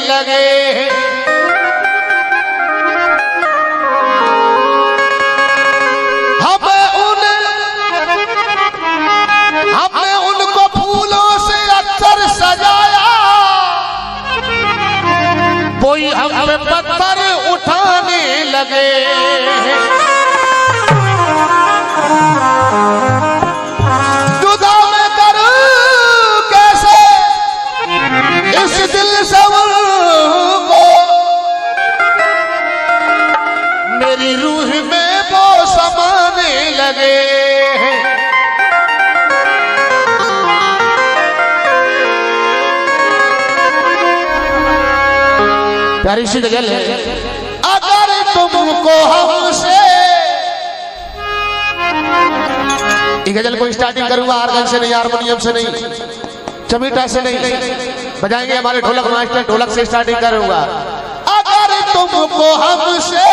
लगे। हमने उनको फूलों से अक्सर सजाया, कोई हम पे पत्थर उठाने लगे। जुदा मैं करूं कैसे इस दिल से उनको, मेरी रूह में वो समाने लगे। प्यारी सी गजल है। अगर तुमको हमसे, ये गजल को स्टार्टिंग करूंगा आर्गन से नहीं, हारमोनियम से नहीं, चमीटा से नहीं, बजाएंगे हमारे ढोलक मास्टर, ढोलक से स्टार्टिंग करूंगा। अगर तुमको हमसे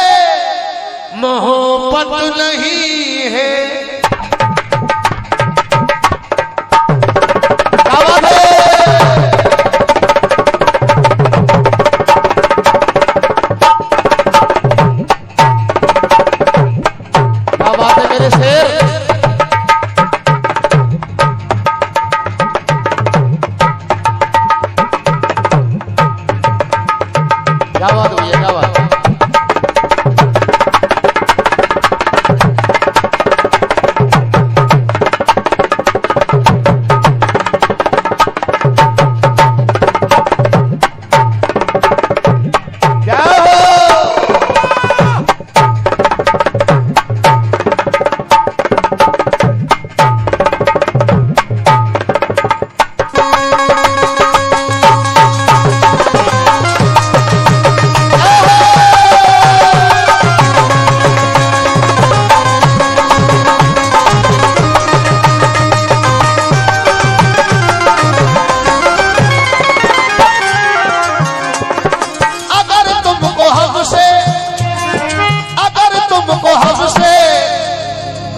मोहब्बत नहीं है,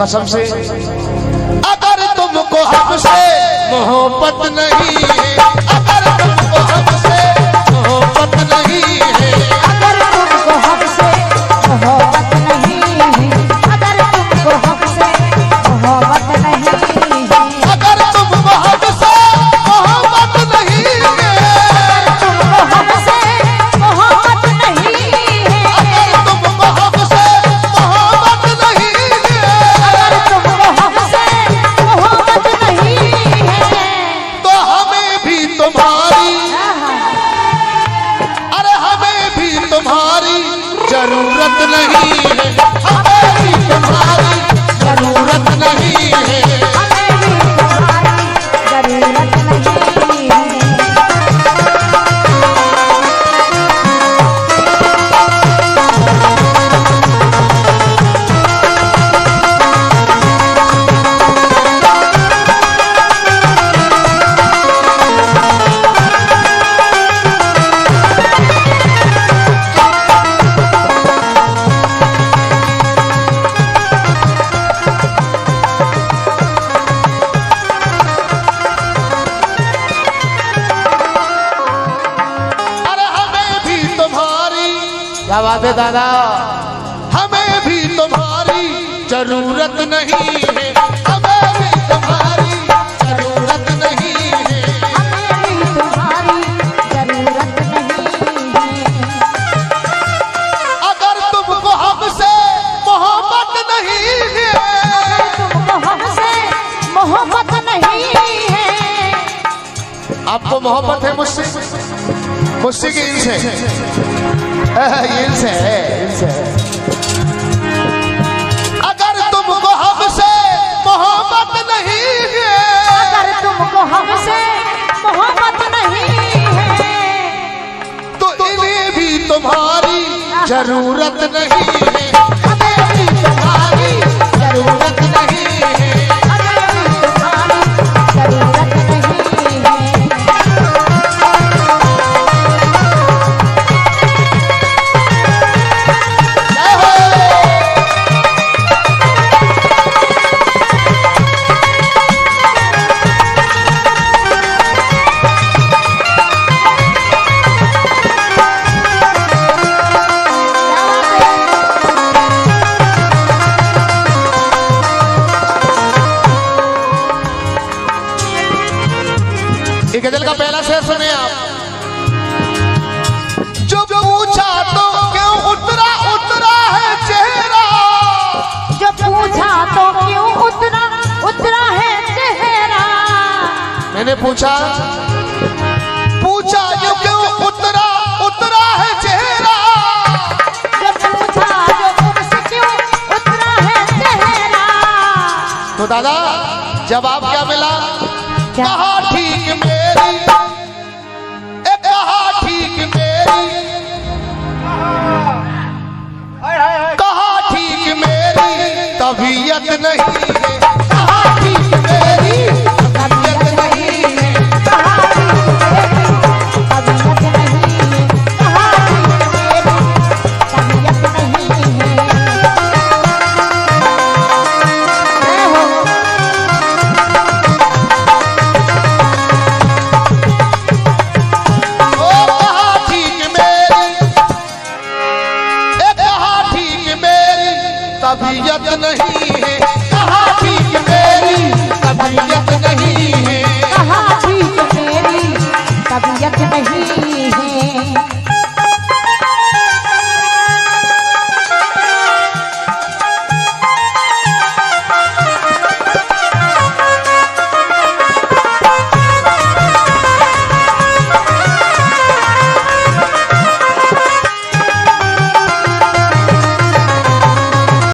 कसम से अगर तुमको हमसे मोहब्बत नहीं है, अगर तुमको हमसे मोहब्बत नहीं है, अगर तुमको हमसे मोहब्बत नहीं है, अगर तुमको हमसे मोहब्बत नहीं है, अगर तुमको हमसे मोहब्बत नहीं है, तुमको हमसे मोहब्बत नहीं है, अगर तुमको हमसे मोहब्बत नहीं है, तो हमें भी तुम्हारी, अरे हमें भी तुम्हारी जरूरत नहीं है, हमें भी तुम्हारी जरूरत नहीं है, हमें भी तुम्हारी जरूरत नहीं है। क्या बात है दादा, हमें भी तुम्हारी जरूरत नहीं है, हमें भी तुम्हारी जरूरत नहीं है, हमें भी तुम्हारी जरूरत नहीं है। अगर तुमको हमसे मोहब्बत नहीं है, तुमको हमसे मोहब्बत नहीं है, आपको मोहब्बत है मुझसे, मुझसे कि इनसे, इनसे इनसे। अगर तुमको हमसे मोहब्बत नहीं है, अगर तुमको हमसे मोहब्बत नहीं है, तो इन्हें भी तुम्हारी जरूरत नहीं है, हमें भी तुम्हारी जरूरत नहीं है, हमें भी तुम्हारी जरूरत नहीं है। गजल का पहला शेर सुने आप। जो पूछा तो क्यों उतरा उतरा है चेहरा, जो पूछा तो क्यों उतरा उतरा है चेहरा। मैंने पूछा जो क्यों उतरा उतरा है चेहरा, जो पूछा जो उनसे क्यों उतरा है चेहरा। तो दादा जवाब क्या मिला? क्या? कहा ठीक मेरी